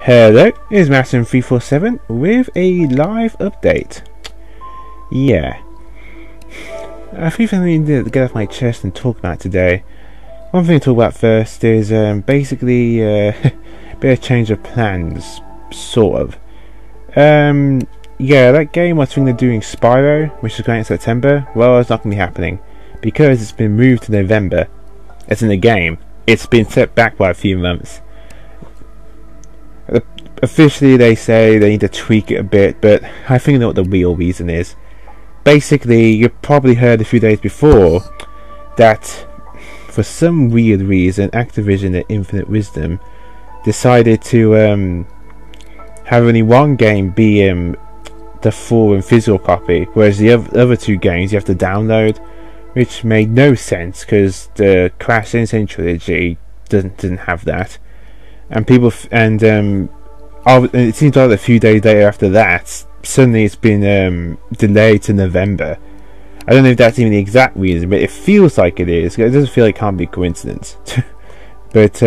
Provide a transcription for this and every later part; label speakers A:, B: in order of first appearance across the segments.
A: Hello, it's Masson347 with a live update. Yeah, a few things I need to get off my chest and talk about today. One thing to talk about first is basically a bit of change of plans, sort of. Yeah, that game I was thinking of doing Spyro, which is going in September, well, it's not going to be happening because it's been moved to November. As in the game, it's been set back by a few months. Officially they say they need to tweak it a bit, but I think I know what the real reason is. Basically, you probably heard a few days before that for some weird reason Activision at Infinite Wisdom decided to have only one game be the full and physical copy, whereas the other two games you have to download, which made no sense because the Crash Insane trilogy didn't have that. And people it seems like a few days later after that, suddenly it's been delayed to November. I don't know if that's even the exact reason, but it feels like it is. It doesn't feel like it can't be a coincidence. But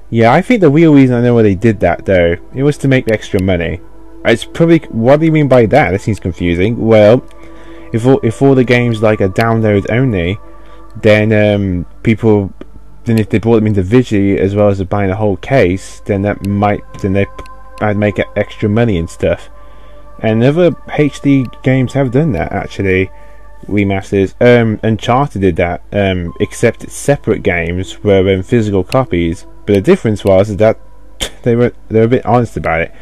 A: yeah, I think the real reason, I know why they did that though, it was to make extra money. It's probably, what do you mean by that? That seems confusing. Well, if all the games like are download only, then then if they bought them individually as well as buying a whole case, then I'd make extra money and stuff. And other HD games have done that actually, remasters. Uncharted did that, except it's separate games were physical copies. But the difference was that they were a bit honest about it,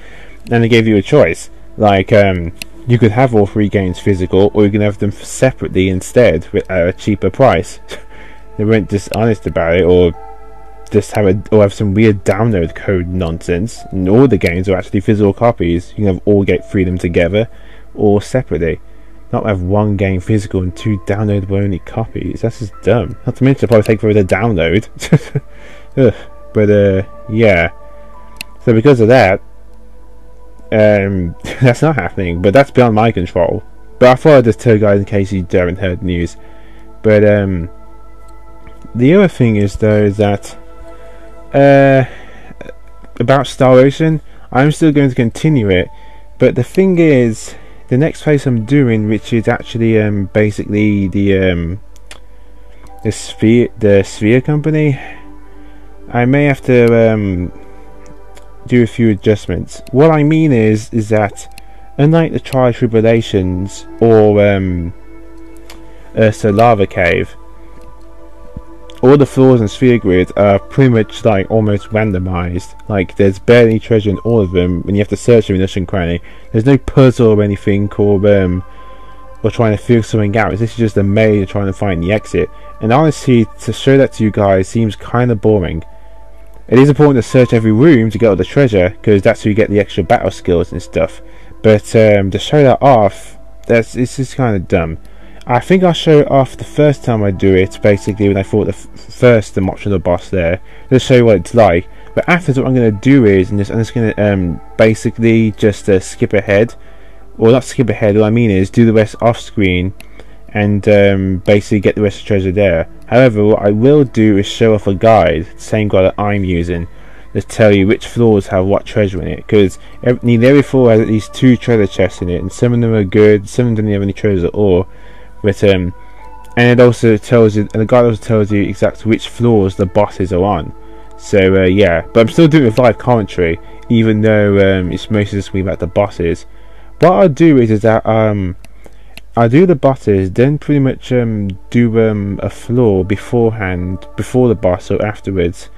A: and they gave you a choice. Like you could have all three games physical, or you can have them separately instead at a cheaper price. They weren't just honest about it, or just have some weird download code nonsense. And all the games are actually physical copies. You can have all get free them together or separately. Not have one game physical and two downloadable only copies. That's just dumb. Not to mention it'll probably take forever to download. But yeah. So because of that, that's not happening. But that's beyond my control. But I thought I'd just tell you guys in case you haven't heard news. But the other thing is though is that about Star Ocean, I'm still going to continue it, but the thing is, the next place I'm doing, which is actually basically the Sphere company, I may have to do a few adjustments. What I mean is that unlike the Tri Tribulations or Ursa Lava Cave, all the floors in Sphere Grid are pretty much like almost randomized. Like there's barely treasure in all of them, and you have to search them in nook and cranny. There's no puzzle or anything, or trying to figure something out. This is just a maze of trying to find the exit. And honestly, to show that to you guys seems kind of boring. It is important to search every room to get all the treasure, because that's where you get the extra battle skills and stuff. But to show that off, it's just kind of dumb. I think I'll show it off the first time I do it, basically when I fought the optional boss there, just show you what it's like. But afterwards, what I'm going to do is, I'm just going to basically just skip ahead, or not skip ahead. What I mean is do the rest off screen, and basically get the rest of the treasure there. However, what I will do is show off a guide, the same guide that I'm using, to tell you which floors have what treasure in it, because nearly every floor has at least 2 treasure chests in it, and some of them are good, some of them don't have any treasures at all. But and it also tells you, and the guide also tells you exactly which floors the bosses are on. So yeah, but I'm still doing it with live commentary, even though it's mostly just about the bosses. What I'll do is that I'll do the bosses, then pretty much do a floor beforehand, before the boss or afterwards,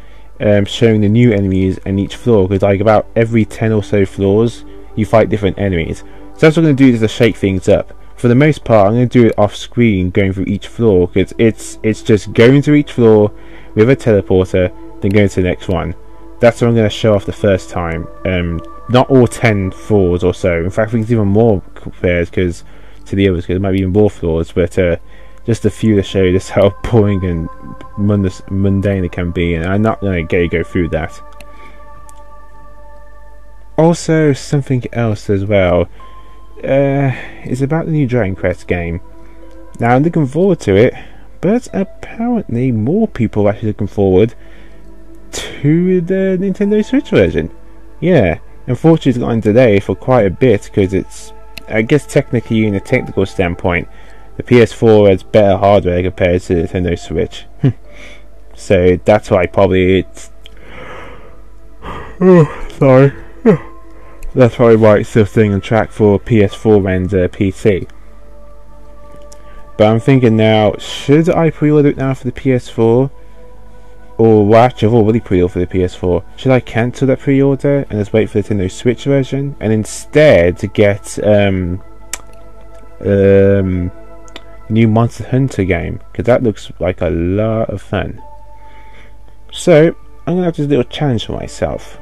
A: showing the new enemies in each floor. Because like about every 10 or so floors, you fight different enemies. So that's what I'm going to do, is to shake things up. For the most part, I'm going to do it off screen, going through each floor, because it's just going through each floor with a teleporter, then going to the next one. That's what I'm going to show off the first time. Not all 10 floors or so. In fact, I think it's even more compared to the others, because there might be even more floors. But just a few to show you just how boring and mundane it can be, and I'm not going to go through that. Also, something else as well. Is about the new Dragon Quest game. Now I'm looking forward to it, but apparently more people are actually looking forward to the Nintendo Switch version. Yeah, unfortunately it's gotten delayed for quite a bit because it's, I guess technically in a technical standpoint, the PS4 has better hardware compared to the Nintendo Switch. So that's why probably it's... Oh, sorry. That's probably why it's still staying on track for PS4 and PC. But I'm thinking now, should I pre-order it now for the PS4? Or, well, actually I've already pre-ordered for the PS4. Should I cancel that pre-order and just wait for the Nintendo Switch version? And instead to get new Monster Hunter game, because that looks like a lot of fun. So I'm gonna have this little challenge for myself.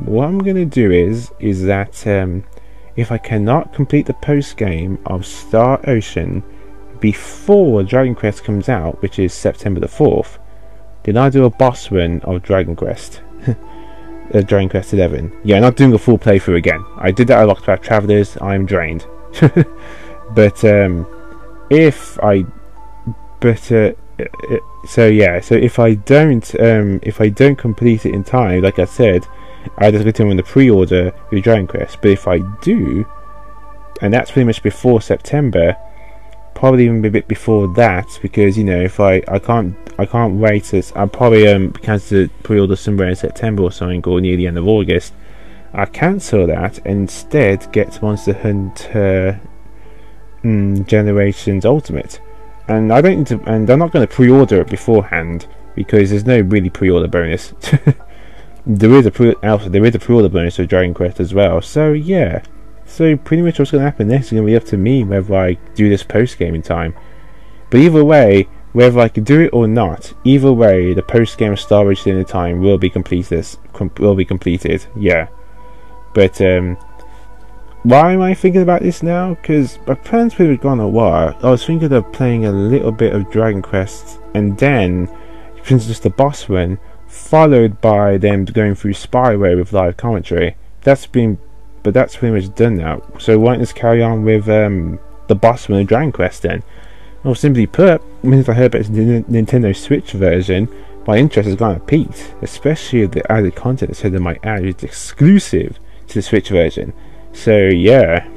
A: What I'm gonna do is that if I cannot complete the post game of Star Ocean before Dragon Quest comes out, which is September the 4th, then I do a boss run of Dragon Quest. Dragon Quest 11. Yeah, not doing a full playthrough again. I did that at Octopath Travelers. I'm drained. But so if I don't complete it in time, like I said, I just continue on the pre-order with Dragon Quest. But if I do, and that's pretty much before September, probably even a bit before that, because you know, if I can't wait, I'll probably cancel the pre-order somewhere in September or something, or near the end of August. I cancel that and instead get Monster Hunter Generations Ultimate. And I don't need to, and I'm not going to pre-order it beforehand because there's no really pre-order bonus. there is a pre-order bonus for Dragon Quest as well. So yeah, so pretty much what's going to happen next is going to be up to me whether I do this post game in time. But either way, whether I can do it or not, either way, the post game of Star Ocean in time will be completed. Yeah, but why am I thinking about this now? Because my plans pretty much gone a while. I was thinking of playing a little bit of Dragon Quest and then just the boss run, followed by them going through Spyware with live commentary. That's pretty much done now. So why don't just carry on with the boss run of Dragon Quest then? Well, simply put, since I heard about the Nintendo Switch version, my interest has gone up peaked, especially if the added content that said they might add is exclusive to the Switch version. So yeah,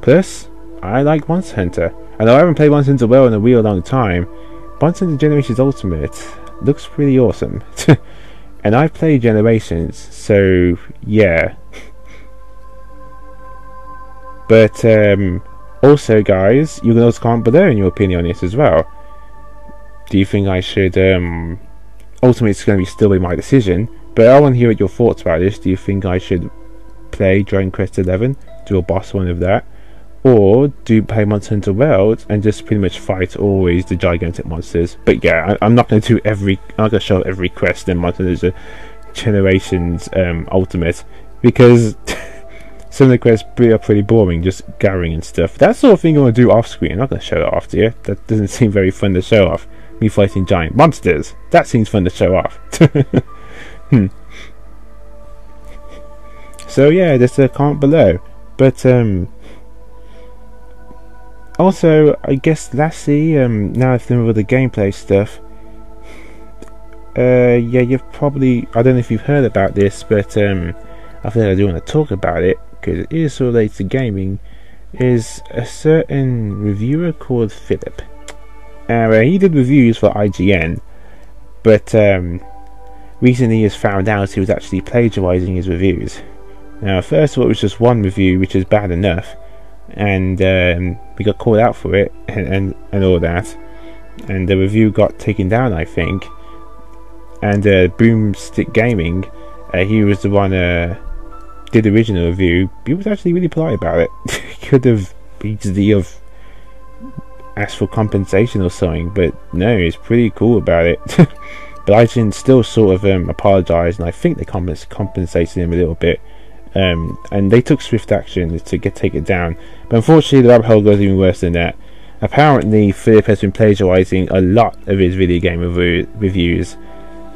A: plus I like Monster Hunter. I know I haven't played Monster Hunter well in a real long time. Monster Hunter Generations Ultimate looks pretty awesome. And I've played Generations, so yeah. But also guys, you can also comment below in your opinion on this as well. Do you think I should ultimately it's going to still be my decision, but I want to hear your thoughts about this. Do you think I should play Dragon Quest 11, do a boss one of that, or do play Monster Hunter World and just pretty much fight always the gigantic monsters? But yeah, I'm not going to do I'm not going to show every quest in Monster Hunter Generations Ultimate, because some of the quests are pretty boring, just gathering and stuff. That sort of thing I want to do off screen. I'm not going to show it off to you. That doesn't seem very fun to show off. Me fighting giant monsters, that seems fun to show off. So yeah, just a comment below. But also, I guess lastly, now I've done with the gameplay stuff. Yeah, you've probably, I don't know if you've heard about this, but I think I do want to talk about it because it is related to gaming. Is a certain reviewer called Philip. He did reviews for IGN, but recently he has found out he was actually plagiarizing his reviews. Now, first of all, it was just one review, which is bad enough, and we got called out for it and all that, and the review got taken down, I think. And Boomstick Gaming, he was the one did the original review. He was actually really polite about it. He could have easily asked for compensation or something, but no, he's pretty cool about it. But IGN still sort of apologised, and I think they compensated him a little bit. And they took swift action to take it down. But unfortunately, the rabbit hole goes even worse than that. Apparently, Philip has been plagiarising a lot of his video game reviews.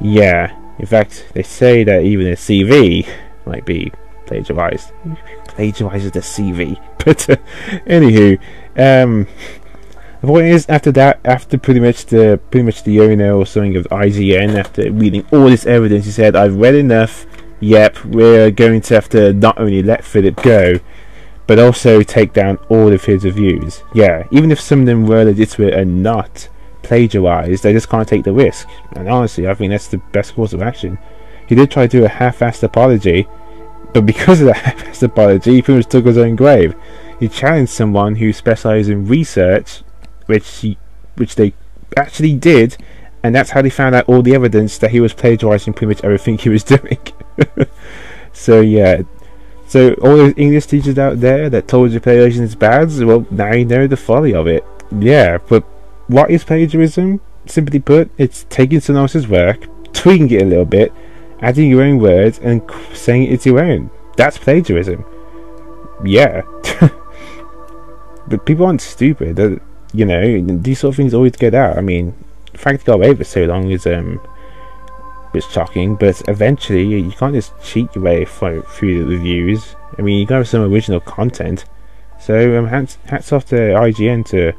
A: Yeah, in fact, they say that even a CV might be plagiarised. Plagiarises the CV. But anywho, the point is, after that, after pretty much the owner or something of IGN, after reading all this evidence, he said, "I've read enough. yep, we're going to have to not only let Philip go, but also take down all of his reviews. Yeah, even if some of them were legitimate and not plagiarized, they just can't take the risk. And honestly, I think that's the best course of action. He did try to do a half-assed apology, but because of that half-assed apology, he pretty much took his own grave. He challenged someone who specialized in research, which they actually did, and that's how they found out all the evidence that he was plagiarizing pretty much everything he was doing. So yeah, so all those English teachers out there that told you plagiarism is bad, well, now you know the folly of it. Yeah, but what is plagiarism? Simply put, it's taking someone else's work, tweaking it a little bit, adding your own words, and saying it's your own. That's plagiarism. Yeah. But people aren't stupid. You know, these sort of things always get out. I mean, the fact it got away for so long is shocking, but eventually you can't just cheat your way through the reviews. I mean, you gotta have some original content. So hats off to IGN to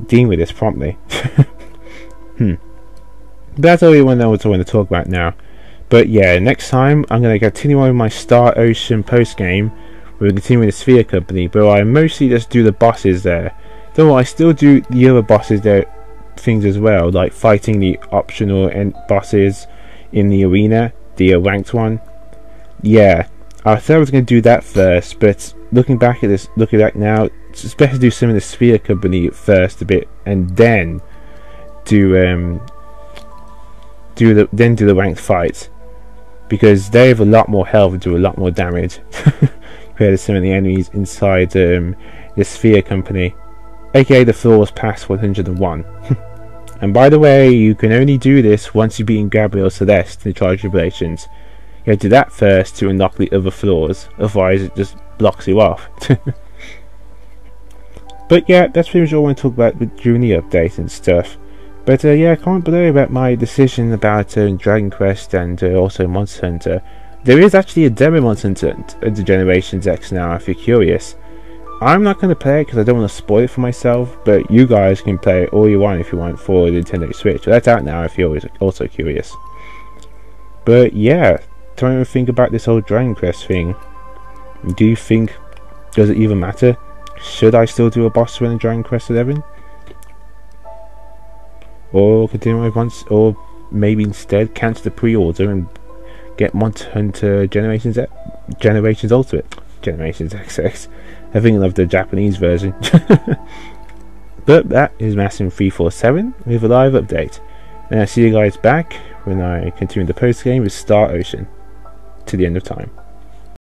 A: dealing with this promptly. But that's all we want to talk about now. But yeah, next time I'm going to continue on with my Star Ocean post game. We're continuing the Sphere Company, but I mostly just do the bosses there. Though I still do the other bosses there things as well, like fighting the optional bosses in the arena, the ranked one. Yeah, I thought I was going to do that first, but looking back now, it's better to do some of the Sphere Company first a bit, and then do the ranked fights, because they have a lot more health and do a lot more damage compared to some of the enemies inside the Sphere Company, aka the floors past 101. And by the way, you can only do this once you've beaten Gabriel Celeste in the Trial Tribulations. You have to do that first to unlock the other floors, otherwise it just blocks you off. But yeah, that's pretty much all I want to talk about during the update and stuff. But yeah, comment below about my decision about Dragon Quest and also Monster Hunter. There is actually a demo Monster Hunter Generations X now, if you're curious. I'm not going to play it because I don't want to spoil it for myself, but you guys can play it all you want if you want for the Nintendo Switch. So that's out now if you're also curious. But yeah, trying to think about this whole Dragon Quest thing. Do you think, does it even matter? Should I still do a boss run in Dragon Quest 11? Or continue my once, or maybe instead cancel the pre-order and get Monster Hunter Generations Ultimate, Generations XX. I think I love the Japanese version. But that is Massim347 with a live update, and I'll see you guys back when I continue the post game with Star Ocean to the end of time.